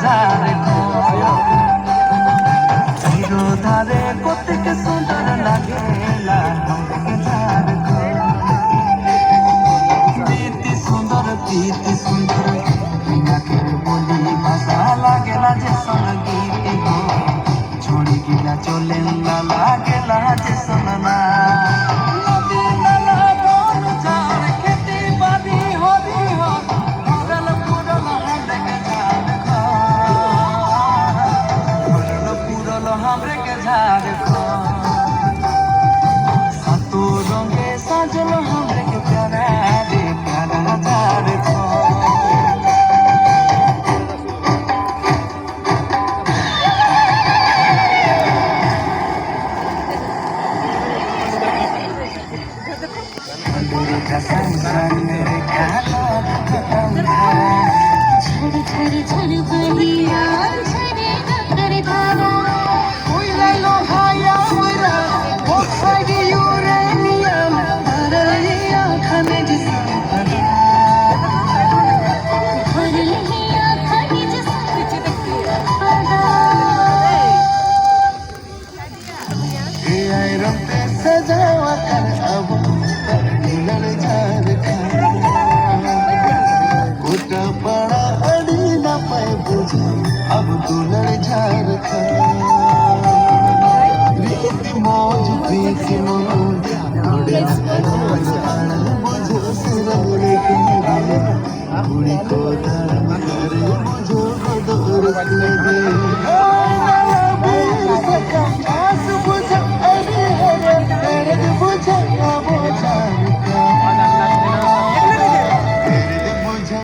ঝাড় ধারে কতক সুন্দর লাগে প্রীতি সুন্দর নাকের বলি ভাষা লাগেলা যে সঙ্গীত গো ছড়ি গিলা চলে লাগেলা যে সোনা हमरे के झारखंड सातो रंगे साजल हमरे के प्यारा रे प्यारा झारखंड मेरे खाना झड़ झड़ झड़ बलिया झरे नगर धारा सजावा कर अब दुलर झारखंड कोटा पड़ा अड़ी न पाए बुझे अब दुलर झारखंड रीति मौज प्रीति मौज थोड़े बुझो सिर मुड़े के